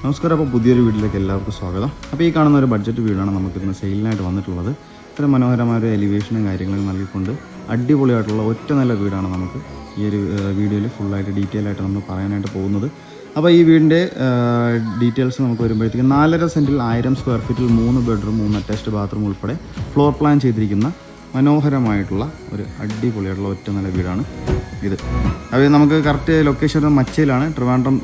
നമസ്കാരം. അപ്പോൾ പുതിയൊരു വീട്ടിലേക്ക് എല്ലാവർക്കും സ്വാഗതം. അപ്പോൾ ഈ കാണുന്ന ഒരു ബഡ്ജറ്റ് വീടാണ് നമുക്കിന്ന് സെയിലിനായിട്ട് വന്നിട്ടുള്ളത്. ഇത്ര മനോഹരമായ ഒരു എലിവേഷനും കാര്യങ്ങളും നൽകിക്കൊണ്ട് അടിപൊളിയായിട്ടുള്ള ഒറ്റ നല്ല വീടാണ് നമുക്ക് ഈ ഒരു വീഡിയോയിൽ ഫുള്ളായിട്ട് ഡീറ്റെയിൽ ആയിട്ട് നമ്മൾ പറയാനായിട്ട് പോകുന്നത്. അപ്പോൾ ഈ വീടിൻ്റെ ഡീറ്റെയിൽസ് നമുക്ക് വരുമ്പോഴത്തേക്കും 4.5 സെൻറ്റിൽ 1000 സ്ക്വയർ ഫീറ്റിൽ 3 ബെഡ്റൂം 3 അറ്റാച്ച്ഡ് ബാത്റൂം ഉൾപ്പെടെ ഫ്ലോർ പ്ലാൻ ചെയ്തിരിക്കുന്ന മനോഹരമായിട്ടുള്ള ഒരു അടിപൊളിയായിട്ടുള്ള ഒറ്റ നല്ല വീടാണ് ഇത്. അത് നമുക്ക് കറക്റ്റ് ലൊക്കേഷൻ മച്ചയിലാണ്, ട്രിവാൻഡ്രം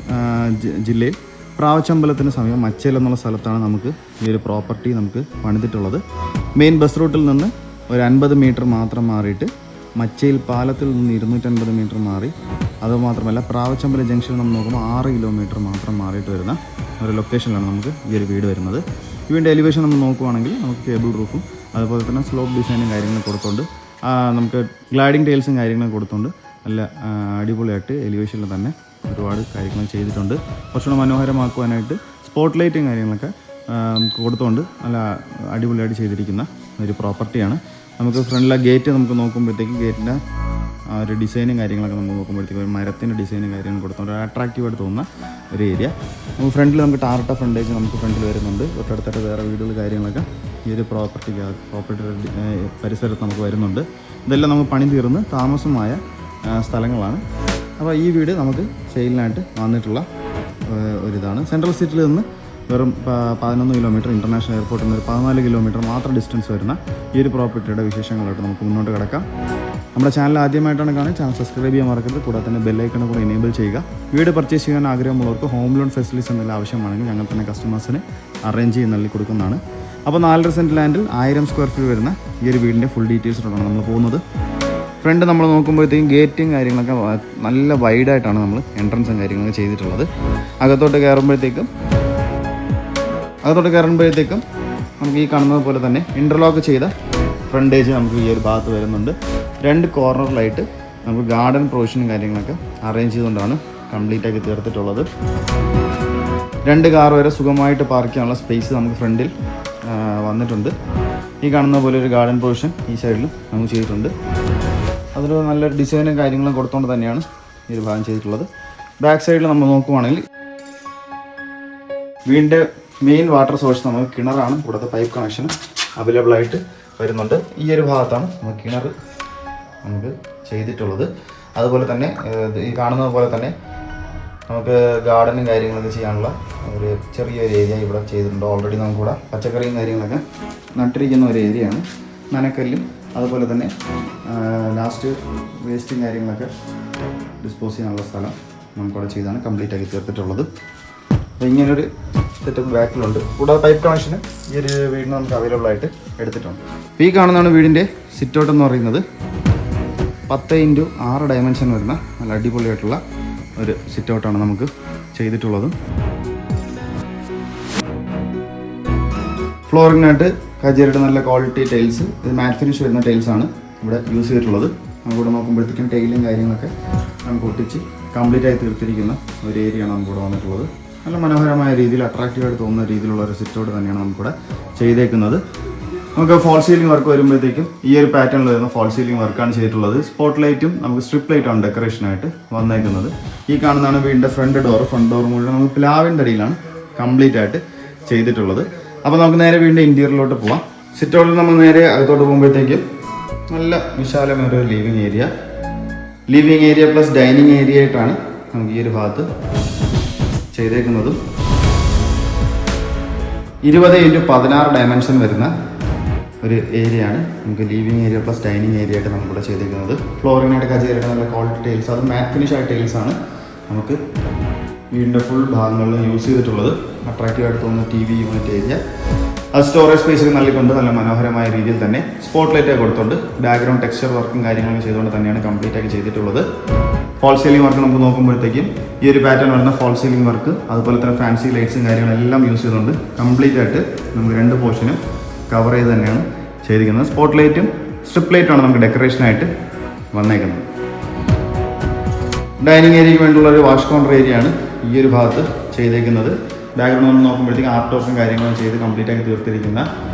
ജില്ലയിൽ പ്രാവച്ചമ്പലത്തിന് സമീപം മച്ചേൽ എന്നുള്ള സ്ഥലത്താണ് നമുക്ക് ഈ ഒരു പ്രോപ്പർട്ടി നമുക്ക് പണിതിട്ടുള്ളത്. മെയിൻ ബസ് റൂട്ടിൽ നിന്ന് ഒരു 50 മീറ്റർ മാത്രം മാറിയിട്ട് മച്ചയിൽ പാലത്തിൽ നിന്ന് 250 മീറ്റർ മാറി, അതുമാത്രമല്ല പ്രാവച്ചമ്പലം ജംഗ്ഷനിൽ നമ്മൾ നോക്കുമ്പോൾ 6 കിലോമീറ്റർ മാത്രം മാറിയിട്ട് വരുന്ന ഒരു ലൊക്കേഷനിലാണ് നമുക്ക് ഈ ഒരു വീട് വരുന്നത്. ഈ വീടിൻ്റെ എലിവേഷൻ നമ്മൾ നോക്കുവാണെങ്കിൽ നമുക്ക് കേബിൾ റൂഫും അതുപോലെ തന്നെ സ്ലോപ്പ് ഡിസൈനും കാര്യങ്ങളും കൊടുത്തുകൊണ്ട് നമുക്ക് ഗ്ലൈഡിങ് ടൈൽസും കാര്യങ്ങളും കൊടുത്തുകൊണ്ട് നല്ല അടിപൊളിയായിട്ട് എലിവേഷനിൽ തന്നെ ഒരുപാട് കാര്യങ്ങൾ ചെയ്തിട്ടുണ്ട്. കുറച്ചുകൂടെ മനോഹരമാക്കുവാനായിട്ട് സ്പോട്ട് ലൈറ്റും കാര്യങ്ങളൊക്കെ കൊടുത്തുകൊണ്ട് നല്ല അടിപൊളിയായിട്ട് ചെയ്തിരിക്കുന്ന ഒരു പ്രോപ്പർട്ടിയാണ്. നമുക്ക് ഫ്രണ്ടിലെ ഗേറ്റ് നമുക്ക് നോക്കുമ്പോഴത്തേക്കും ഗേറ്റിൻ്റെ ഒരു ഡിസൈനും കാര്യങ്ങളൊക്കെ നമുക്ക് നോക്കുമ്പോഴത്തേക്കും ഒരു മരത്തിൻ്റെ ഡിസൈനും കാര്യങ്ങളും കൊടുത്തുകൊണ്ട് അട്രാക്റ്റീവായിട്ട് തോന്നുന്ന ഒരു ഏരിയ. നമുക്ക് ഫ്രണ്ടിൽ നമുക്ക് ടാറിട്ട ഫ്രണ്ടേജ് നമുക്ക് ഫ്രണ്ടിൽ വരുന്നുണ്ട്. തൊട്ടടുത്തായിട്ട് വേറെ വീടുകൾ കാര്യങ്ങളൊക്കെ ഈ ഒരു പ്രോപ്പർട്ടി പരിസരത്ത് നമുക്ക് വരുന്നുണ്ട്. ഇതെല്ലാം നമുക്ക് പണി തീർന്ന് താമസമായ സ്ഥലങ്ങളാണ്. അപ്പോൾ ഈ വീട് നമുക്ക് സെയിലിനായിട്ട് വന്നിട്ടുള്ള ഒരിതാണ്. സെൻട്രൽ സിറ്റിയിൽ നിന്ന് വെറും 11 കിലോമീറ്റർ, ഇൻ്റർനാഷണൽ എയർപോർട്ടിൽ നിന്ന് ഒരു 14 കിലോമീറ്റർ മാത്രം ഡിസ്റ്റൻസ് വരുന്ന ഈ ഒരു പ്രോപ്പർട്ടിയുടെ വിശേഷങ്ങളായിട്ട് നമുക്ക് മുന്നോട്ട് കിടക്കാം. നമ്മുടെ ചാനൽ ആദ്യമായിട്ടാണ് കാണുന്നത്, ചാനൽ സബ്സ്ക്രൈബ് ചെയ്യാൻ മറക്കരുത്. കൂടാതെ തന്നെ ബെല്ലൈക്കൺ കൂടെ എനേബിൾ ചെയ്യുക. വീട് പർച്ചേസ് ചെയ്യാൻ ആഗ്രഹമുള്ളവർക്ക് ഹോം ലോൺ ഫെസിലിറ്റീസ് എന്തെങ്കിലും ആവശ്യമാണെങ്കിൽ ഞങ്ങൾ തന്നെ കസ്റ്റമേഴ്സിന് അറേഞ്ച് ചെയ്ത് നൽകി കൊടുക്കുന്നതാണ്. അപ്പോൾ 4.5 സെൻറ്റ് ലാൻഡിൽ 1000 സ്ക്വയർ ഫീറ്റ് വരുന്ന ഈ ഒരു വീടിൻ്റെ ഫുൾ ഡീറ്റെയിൽസിലോട്ടാണ് നമ്മൾ പോകുന്നത്. ഫ്രണ്ട് നമ്മൾ നോക്കുമ്പോഴത്തേക്കും ഗേറ്റും കാര്യങ്ങളൊക്കെ നല്ല വൈഡായിട്ടാണ് നമ്മൾ എൻട്രൻസും കാര്യങ്ങളൊക്കെ ചെയ്തിട്ടുള്ളത്. അകത്തോട്ട് കയറുമ്പോഴത്തേക്കും നമുക്ക് ഈ കാണുന്നത് പോലെ തന്നെ ഇൻ്റർലോക്ക് ചെയ്ത ഫ്രണ്ടേജ് നമുക്ക് ഈ ഒരു ഭാഗത്ത് വരുന്നുണ്ട്. 2 കോർണറിലായിട്ട് നമുക്ക് ഗാർഡൻ പ്രൊവിഷനും കാര്യങ്ങളൊക്കെ അറേഞ്ച് ചെയ്തുകൊണ്ടാണ് കംപ്ലീറ്റ് ആക്കി തീർത്തിട്ടുള്ളത്. 2 കാർ വരെ സുഖമായിട്ട് പാർക്ക് ചെയ്യാനുള്ള സ്പേസ് നമുക്ക് ഫ്രണ്ടിൽ വന്നിട്ടുണ്ട്. ഈ കാണുന്ന പോലെ ഒരു ഗാർഡൻ പ്രൊവിഷൻ ഈ സൈഡിലും നമുക്ക് ചെയ്തിട്ടുണ്ട്. അതിൽ നല്ലൊരു ഡിസൈനും കാര്യങ്ങളും കൊടുത്തുകൊണ്ട് തന്നെയാണ് ഈ ഒരു ഭാഗം ചെയ്തിട്ടുള്ളത്. ബാക്ക് സൈഡിൽ നമ്മൾ നോക്കുവാണെങ്കിൽ വീടിൻ്റെ മെയിൻ വാട്ടർ സോഴ്സ് നമുക്ക് കിണറാണ്. കൂടാതെ പൈപ്പ് കണക്ഷനും അവൈലബിൾ ആയിട്ട് വരുന്നുണ്ട്. ഈ ഒരു ഭാഗത്താണ് നമുക്ക് കിണർ നമുക്ക് ചെയ്തിട്ടുള്ളത്. അതുപോലെ തന്നെ ഈ കാണുന്നത് പോലെ തന്നെ നമുക്ക് ഗാർഡനും കാര്യങ്ങളൊക്കെ ചെയ്യാനുള്ള ഒരു ചെറിയൊരു ഏരിയ ഇവിടെ ചെയ്തിട്ടുണ്ട്. ഓൾറെഡി നമുക്കിവിടെ പച്ചക്കറിയും കാര്യങ്ങളൊക്കെ നട്ടിരിക്കുന്ന ഒരു ഏരിയയാണ്. നനക്കല്ലും അതുപോലെ തന്നെ ലാസ്റ്റ് വേസ്റ്റും കാര്യങ്ങളൊക്കെ ഡിസ്പോസ് ചെയ്യാനുള്ള സ്ഥലം നമുക്കവിടെ ചെയ്താണ് കംപ്ലീറ്റ് ആക്കി തീർത്തിട്ടുള്ളത്. അപ്പോൾ ഇങ്ങനൊരു സെറ്റപ്പ് ബാക്കിലുണ്ട്. കൂടാതെ പൈപ്പ് കണക്ഷന് ഈ ഒരു വീടിന് നമുക്ക് അവൈലബിൾ ആയിട്ട് എടുത്തിട്ടുണ്ട്. അപ്പോൾ ഈ കാണുന്നതാണ് വീടിൻ്റെ സിറ്റ് ഔട്ട് എന്ന് പറയുന്നത്. 10x6 ഡയമെൻഷൻ വരുന്ന നല്ല അടിപൊളിയായിട്ടുള്ള ഒരു സിറ്റ് ഔട്ടാണ് നമുക്ക് ചെയ്തിട്ടുള്ളത്. ഫ്ലോറിങ്ങിനായിട്ട് കജേരിയുടെ നല്ല ക്വാളിറ്റി ടൈൽസ്, ഇത് മാറ്റ് ഫിനിഷ് വരുന്ന ടൈൽസാണ് ഇവിടെ യൂസ് ചെയ്തിട്ടുള്ളത്. നമുക്കിവിടെ നോക്കുമ്പോഴത്തേക്കും ടൈലും കാര്യങ്ങളൊക്കെ നമുക്ക് ഒട്ടിച്ച് കംപ്ലീറ്റ് ആയി തീർത്തിരിക്കുന്ന ഒരു ഏരിയയാണ് നമുക്കിവിടെ വന്നിട്ടുള്ളത്. നല്ല മനോഹരമായ രീതിയിൽ അട്രാക്റ്റീവായിട്ട് തോന്നുന്ന രീതിയിലുള്ള ഒരു സിറ്റ് ഔട്ട് തന്നെയാണ് നമുക്കിവിടെ ചെയ്തേക്കുന്നത്. നമുക്ക് ഫോൾ സീലിംഗ് വർക്ക് വരുമ്പോഴത്തേക്കും ഈ ഒരു പാറ്റേണിൽ വരുന്ന ഫോൾ സീലിംഗ് വർക്കാണ് ചെയ്തിട്ടുള്ളത്. സ്പോട്ട് ലൈറ്റും നമുക്ക് സ്ട്രിപ്പ് ലൈറ്റാണ് ഡെക്കറേഷനായിട്ട് വന്നേക്കുന്നത്. ഈ കാണുന്നതാണ് വീടിൻ്റെ ഫ്രണ്ട് ഡോർ മുഴുവൻ നമുക്ക് പ്ലാവിൻ്റെ അടിയിലാണ് കംപ്ലീറ്റ് ആയിട്ട് ചെയ്തിട്ടുള്ളത്. അപ്പോൾ നമുക്ക് നേരെ വീടിൻ്റെ ഇൻറ്റീരിയറിലോട്ട് പോവാം. സിറ്റ് ഔട്ടിൽ നമ്മൾ നേരെ അകത്തോട്ട് പോകുമ്പോഴത്തേക്കും നല്ല വിശാലമായ ഒരു living area plus dining area ആയിട്ടാണ് നമുക്ക് ഈ ഒരു ഭാഗത്ത് ചെയ്തേക്കുന്നതും. 20x16 ഡയമെൻഷൻ വരുന്ന ഒരു ഏരിയയാണ് നമുക്ക് living area plus dining area ആയിട്ട് നമുക്കിവിടെ ചെയ്തേക്കുന്നത്. ഫ്ലോറിങ്ങിനായിട്ട് കജേരിയുടെ നല്ല ക്വാളിറ്റി ടൈൽസ്, അത് മാറ്റ് ഫിനിഷ് ആയ ടൈൽസാണ് നമുക്ക് വീടിൻ്റെ ഫുൾ ഭാഗങ്ങളിൽ യൂസ് ചെയ്തിട്ടുള്ളത്. അട്രാക്റ്റീവായിട്ട് തോന്നുന്ന TV യൂണിറ്റ് ഏരിയ, അത് സ്റ്റോറേജ് സ്പേസ് നൽകിക്കൊണ്ട് നല്ല മനോഹരമായ രീതിയിൽ തന്നെ സ്പോട്ട് ലൈറ്റൊക്കെ കൊടുത്തുകൊണ്ട് ബാക്ക്ഗ്രൗണ്ട് ടെക്സ്ചർ വർക്കും കാര്യങ്ങളും ചെയ്തുകൊണ്ട് തന്നെയാണ് കംപ്ലീറ്റ് ആക്കി ചെയ്തിട്ടുള്ളത്. ഫോൾ സീലിംഗ് വർക്ക് നമുക്ക് നോക്കുമ്പോഴത്തേക്കും ഈ ഒരു പാറ്റേൺ വരുന്ന ഫോൾ സീലിംഗ് വർക്ക്, അതുപോലെ തന്നെ ഫാൻസി ലൈറ്റ്സും കാര്യങ്ങളെല്ലാം യൂസ് ചെയ്തുകൊണ്ട് കംപ്ലീറ്റ് ആയിട്ട് നമുക്ക് 2 പോർഷനും കവർ ചെയ്ത് തന്നെയാണ് ചെയ്തിരിക്കുന്നത്. സ്പോട്ട് ലൈറ്റും സ്ട്രിപ്പ് ലൈറ്റുമാണ് നമുക്ക് ഡെക്കറേഷനായിട്ട് വന്നേക്കുന്നത്. ഡൈനിങ് ഏരിയയ്ക്ക് വേണ്ടിയുള്ള ഒരു വാഷ് കൗണ്ടർ ഏരിയയാണ് ഈ ഒരു ഭാഗത്ത് ചെയ്തേക്കുന്നത്. ബാക്ക്ഗ്രൗണ്ട് നമ്മൾ നോക്കുമ്പോഴത്തേക്കും ആർട്ട് വർക്കും കാര്യങ്ങളും ചെയ്ത് കംപ്ലീറ്റ് ആക്കി തീർത്തിരിക്കുന്ന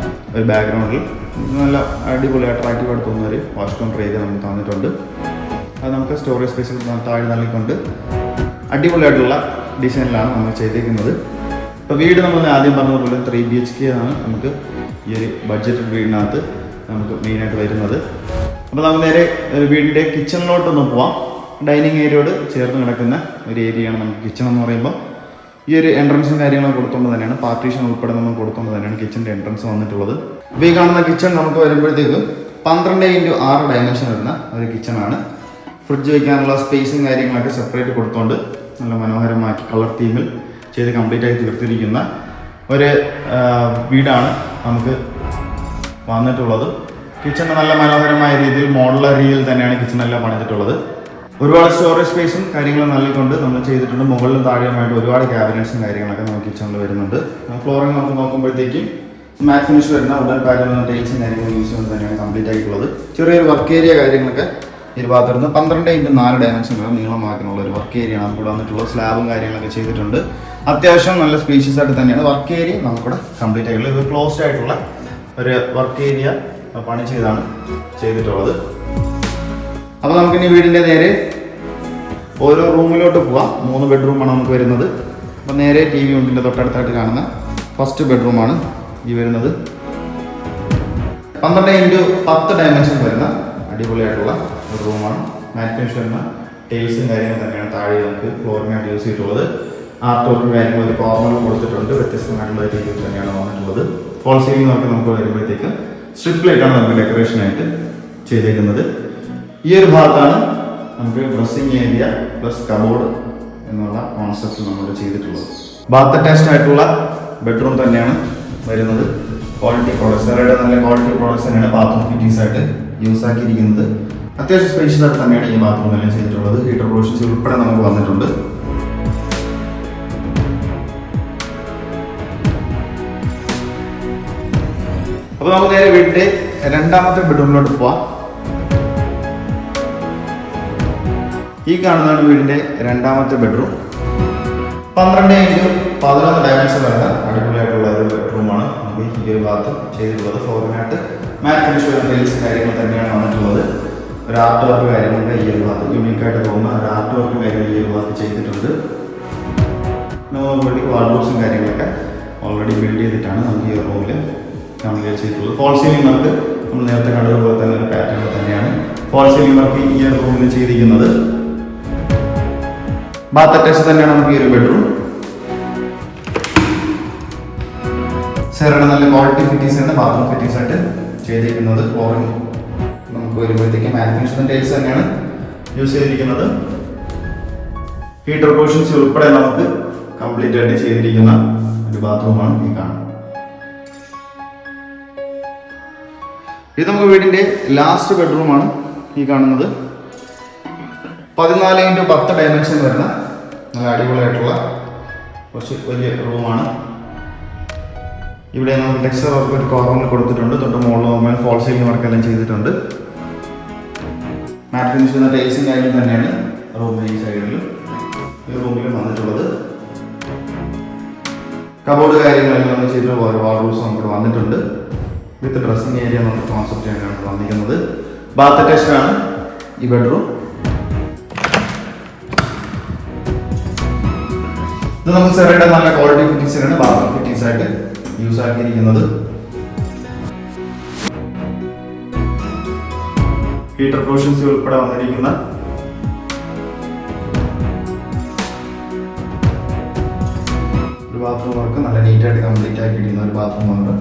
ഒരു ബാക്ക്ഗ്രൗണ്ടിൽ നല്ല അടിപൊളി അട്രാക്റ്റീവായിട്ട് തോന്നുന്ന ഒരു വാഷ് കൗണ്ടർ ഏരിയ നമുക്ക് തന്നിട്ടുണ്ട്. അത് നമുക്ക് സ്റ്റോറേജ് സ്പേസിൽ താഴെ നൽകിക്കൊണ്ട് അടിപൊളിയായിട്ടുള്ള ഡിസൈനിലാണ് നമ്മൾ ചെയ്തേക്കുന്നത്. ഇപ്പോൾ വീട് നമ്മൾ ആദ്യം പറഞ്ഞതുപോലെ 3 BHK ആണ് നമുക്ക് ഈ ഒരു ബഡ്ജറ്റ് വീടിനകത്ത് നമുക്ക് മെയിനായിട്ട് വരുന്നത്. അപ്പോൾ നമുക്ക് നേരെ ഒരു വീടിൻ്റെ കിച്ചണിലോട്ടൊന്ന് പോവാം. ഡൈനിങ് ഏരിയയോട് ചേർന്ന് കിടക്കുന്ന ഒരു ഏരിയയാണ് നമുക്ക് കിച്ചൺ എന്ന് പറയുമ്പോൾ. ഈ ഒരു എൻട്രൻസും കാര്യങ്ങളും കൊടുത്തുകൊണ്ട് തന്നെയാണ്, പാർട്ടീഷൻ ഉൾപ്പെടെ നമ്മൾ കൊടുത്തുകൊണ്ട് തന്നെയാണ് കിച്ചൻ്റെ എൻട്രൻസ് വന്നിട്ടുള്ളത്. അപ്പോൾ ഈ കാണുന്ന കിച്ചൺ നമുക്ക് വരുമ്പോഴത്തേക്ക് 12x6 ഡയമെൻഷൻ വരുന്ന ഒരു കിച്ചണാണ്. ഫ്രിഡ്ജ് വയ്ക്കാനുള്ള സ്പേസും കാര്യങ്ങളൊക്കെ സെപ്പറേറ്റ് കൊടുത്തുകൊണ്ട് നല്ല മനോഹരമാക്കി കളർ തീമിൽ ചെയ്ത് കംപ്ലീറ്റ് ആയി തീർത്തിരിക്കുന്ന ഒരു വീടാണ് നമുക്ക് വന്നിട്ടുള്ളത്. കിച്ചൺ നല്ല മനോഹരമായ രീതിയിൽ മോഡുലർ രീതിയിൽ തന്നെയാണ് കിച്ചണെല്ലാം പണിതിട്ടുള്ളത്. ഒരുപാട് സ്റ്റോറേജ് സ്പേസും കാര്യങ്ങളും നൽകിക്കൊണ്ട് നമ്മൾ ചെയ്തിട്ടുണ്ട്. മുകളിലും താഴെയുമായിട്ട് ഒരുപാട് ക്യാബിനറ്റ്സും കാര്യങ്ങളൊക്കെ നമുക്ക് കിച്ചണിൽ വരുന്നുണ്ട്. ഫ്ലോറിംഗ് നമുക്ക് നോക്കുമ്പോഴത്തേക്കും മാറ്റ് ഫിനിഷ് വരുന്ന ഉടൻ പാറ്റേൺ ടൈൽസും കാര്യങ്ങളും യൂസ് ചെയ്യുന്നത് തന്നെയാണ് കംപ്ലീറ്റ് ആയിട്ടുള്ളത്. ചെറിയൊരു വർക്ക് ഏരിയ കാര്യങ്ങളൊക്കെ ഈ ഭാഗത്തുനിന്ന് 12x4 ഡയമെൻഷൻ നീളമാക്കാനുള്ള ഒരു വർക്ക് ഏരിയ ആണ് നമുക്കിവിടെ വന്നിട്ടുള്ളത്. സ്ലാബും കാര്യങ്ങളൊക്കെ ചെയ്തിട്ടുണ്ട്. അത്യാവശ്യം നല്ല സ്പേഷ്യസ് ആയിട്ട് തന്നെയാണ് വർക്ക് ഏരിയ നമുക്കിവിടെ കംപ്ലീറ്റ് ആയിട്ടുള്ളത്. ഇത് ക്ലോസ്ഡ് ആയിട്ടുള്ള ഒരു വർക്ക് ഏരിയ പണി ചെയ്താണ് ചെയ്തിട്ടുള്ളത്. അപ്പോൾ നമുക്കിനി വീടിൻ്റെ നേരെ ഓരോ റൂമിലോട്ട് പോവാം. 3 ബെഡ്റൂമാണ് നമുക്ക് വരുന്നത്. അപ്പോൾ നേരെ TV യൂണിറ്റിൻ്റെ തൊട്ടടുത്തായിട്ട് കാണുന്ന ഫസ്റ്റ് ബെഡ്റൂമാണ് ഈ വരുന്നത്. 12x10 ഡയമെൻഷൻ വരുന്ന അടിപൊളിയായിട്ടുള്ള ഒരു റൂമാണ്. മാറ്റ് ഫിനിഷ് വരുന്ന ടൈൽസും കാര്യങ്ങളും തന്നെയാണ് താഴെ നമുക്ക് ഫ്ലോറിനായിട്ട് യൂസ് ചെയ്തിട്ടുള്ളത്. ആർട്ട് വർക്കും കാര്യങ്ങളും ഒരു കോർണറിൽ കൊടുത്തിട്ടുണ്ട്. വ്യത്യസ്തമായിട്ടുള്ള രീതിയിൽ തന്നെയാണ് വന്നിട്ടുള്ളത്. ഫോൾ സീലിംഗ് നമുക്ക് വരുമ്പോഴത്തേക്ക് സ്ട്രിപ്പ് ലൈറ്റാണ് നമുക്ക് ഡെക്കറേഷനായിട്ട് ചെയ്തേക്കുന്നത്. ഈ ഒരു ഭാഗത്താണ് നമുക്ക് ഡ്രസ്സിംഗ് ഏരിയ പ്ലസ് കബോർഡ് എന്നുള്ള കോൺസെപ്റ്റ് നമ്മൾ ചെയ്തിട്ടുള്ളത്. ബാത്ത് അറ്റാച്ച്ഡ് ആയിട്ടുള്ള ബെഡ്റൂം തന്നെയാണ് വരുന്നത്. ക്വാളിറ്റി പ്രോഡക്ട്സ്, അവരുടെ നല്ല ക്വാളിറ്റി പ്രോഡക്ട്സ് തന്നെയാണ് ബാത്റൂം ഫിറ്റിംഗ്സ് ആയിട്ട് യൂസ് ആക്കിയിരിക്കുന്നത്. അത്യാവശ്യം സ്പേഷ്യസ് ആയിട്ട് തന്നെയാണ് ഈ ബാത്റൂം എല്ലാം ചെയ്തിട്ടുള്ളത്. ഹീറ്റർ പ്രൊവിഷൻസ് ഉൾപ്പെടെ നമുക്ക് വന്നിട്ടുണ്ട്. അപ്പോൾ നമുക്ക് നേരെ വീടിൻ്റെ രണ്ടാമത്തെ ബെഡ്റൂമിലോട്ട് പോവാം. ഈ കാണുന്നതാണ് വീടിൻ്റെ രണ്ടാമത്തെ ബെഡ്റൂം. 12x11 ഡയമെൻഷൻ വരുന്ന അടിപൊളിയായിട്ടുള്ള ഒരു ബെഡ്റൂമാണ് നമുക്ക് ഈ ഒരു ഭാഗത്ത് ചെയ്തിട്ടുള്ളത്. ഫ്ലോറിനായിട്ട് മാറ്റ് ഫിനിഷ് വരുന്ന ടൈൽസ് കാര്യങ്ങൾ തന്നെയാണ് വന്നിട്ടുള്ളത്. ഒരു ആർട്ട് വർക്ക് കാര്യങ്ങളൊക്കെ ഈ ഒരു ഭാഗത്ത് യൂണിക്കായിട്ട് തോന്നുന്ന ഒരു ആർട്ട് വർക്ക് കാര്യങ്ങൾ ഈ ഒരു ഭാഗത്ത് ചെയ്തിട്ടുണ്ട്. വേണ്ടി വാർഡ്രോബ്സും കാര്യങ്ങളൊക്കെ ഓൾറെഡി ബിൽഡ് ചെയ്തിട്ടാണ് നമുക്ക് ഈ റൂമിൽ കംപ്ലീറ്റ് ചെയ്തിട്ടുള്ളത്. ഫോൾ സീലിംഗ് വർക്ക് നമ്മൾ നേരത്തെ കണ്ടതുപോലെ തന്നെ ഒരു പാറ്റേൺ തന്നെയാണ് ഫോൾ സീലിംഗ് വർക്ക് ഈ ഒരു റൂമിൽ ചെയ്തിരിക്കുന്നത്. ബാത്ത് അറ്റാച്ച് തന്നെയാണ് നമുക്ക് ഈ ഒരു ബെഡ്റൂം. സെറയുടെ നല്ല ക്വാളിറ്റി ഫിറ്റിംഗ്സ് ആണ് ബാത്റൂം ഫിറ്റിംഗ്സ് ആയിട്ട് ചെയ്തിരിക്കുന്നത്. ഫ്ലോറിംഗ് നമുക്ക് വരുമ്പോഴത്തേക്ക് മാറ്റ് ഫിനിഷ് ടൈൽസ് തന്നെയാണ് യൂസ് ചെയ്തിരിക്കുന്നത്. ഹീറ്റർ പ്രൊവിഷൻസ് ഉൾപ്പെടെ നമുക്ക് കംപ്ലീറ്റ് ആയിട്ട് ചെയ്തിരിക്കുന്ന ഒരു ബാത്റൂമാണ് ഈ കാണുന്നത്. ഇത് നമുക്ക് വീടിൻ്റെ ലാസ്റ്റ് ബെഡ്റൂമാണ് ഈ കാണുന്നത്. 14x10 ഡയമെൻഷൻ വരുന്ന നല്ല അടിപൊളിയായിട്ടുള്ള കുറച്ച് വലിയ റൂമാണ്. ഇവിടെ നമുക്ക് ടെക്സ്ചർ വർക്ക് ഒരു കോർണറിൽ കൊടുത്തിട്ടുണ്ട്. തൊട്ട് മുകളിൽ നോർമൽ ഫോൾ സീലിംഗ് വർക്കെല്ലാം ചെയ്തിട്ടുണ്ട്. മാറ്റ് ഫിനിഷ് ചെയ്യുന്ന ടൈൽസും കാര്യങ്ങളും തന്നെയാണ് റൂമിൽ ഈ സൈഡിലും ഈ റൂമിലും വന്നിട്ടുള്ളത്. കബോർഡ് കാര്യങ്ങളെല്ലാം നമ്മൾ ചെയ്തിട്ടുള്ള വാർഡ്രോബ്സ് നമുക്ക് വന്നിട്ടുണ്ട്. വിത്ത് ഡ്രസ്സിംഗ് ഏരിയ എന്നുള്ള കോൺസെപ്റ്റ് ആണ് വന്നിരിക്കുന്നത്. ബാത്ത് അറ്റാച്ച്ഡ് ആണ് ഈ ബെഡ്റൂം. ഇത് നമുക്ക് സെറയുടെ നല്ല ക്വാളിറ്റി ഫിറ്റിംഗ്സിനാണ് ബാത്റൂം ഫിറ്റിംഗ്സ് ആയിട്ട് യൂസ് ആക്കിയിരിക്കുന്നത്. ഹീറ്റർ പ്രൊവിഷൻസ് ഉൾപ്പെടെ വന്നിരിക്കുന്ന ഒരു ബാത്റൂം വർക്ക് നല്ല നീറ്റായിട്ട് കംപ്ലീറ്റ് ആക്കിയിരിക്കുന്ന ഒരു ബാത്റൂം വർക്ക്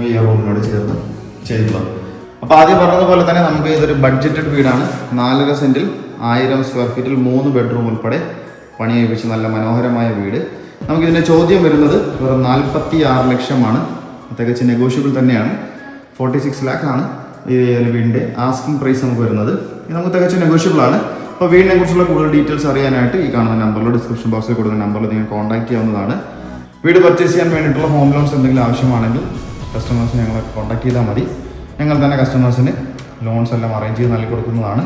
ഈ റൂമിനോട് ചേർന്ന് ചെയ്തിട്ടുള്ളത്. അപ്പോൾ ആദ്യം പറഞ്ഞതുപോലെ തന്നെ നമുക്ക് ഇതൊരു ബഡ്ജറ്റഡ് വീടാണ്. 4.5 സെന്റിൽ 1000 സ്ക്വയർ ഫീറ്റിൽ 3 ബെഡ്റൂം ഉൾപ്പെടെ പണി കഴിപ്പിച്ച നല്ല മനോഹരമായ വീട്. നമുക്കിതിൻ്റെ ചോദ്യം വരുന്നത് വെറും 46 ലക്ഷമാണ്. തികച്ച് നെഗോഷ്യബിൾ തന്നെയാണ്. 46 lakh ആണ് ഈ വീടിൻ്റെ ആസ്കിംഗ് പ്രൈസ് നമുക്ക് വരുന്നത്. ഇത് നമുക്ക് തികച്ച് നെഗോഷ്യബിൾ ആണ്. അപ്പോൾ വീടിനെ കുറിച്ചുള്ള കൂടുതൽ ഡീറ്റെയിൽസ് അറിയാനായിട്ട് ഈ കാണുന്ന നമ്പറിൽ ഡിസ്ക്രിപ്ഷൻ ബോക്സിൽ കൊടുക്കുന്ന നമ്പറിൽ നിങ്ങൾ കോൺടാക്ട് ചെയ്യാവുന്നതാണ്. വീട് പർച്ചേസ് ചെയ്യാൻ വേണ്ടിയിട്ടുള്ള ഹോം ലോൺസ് എന്തെങ്കിലും ആവശ്യമാണെങ്കിൽ കസ്റ്റമേഴ്സിനെ ഞങ്ങളെ കോൺടാക്ട് ചെയ്താൽ മതി. ഞങ്ങൾ തന്നെ കസ്റ്റമേഴ്സിന് ലോൺസ് എല്ലാം അറേഞ്ച് ചെയ്ത് നൽകി കൊടുക്കുന്നതാണ്.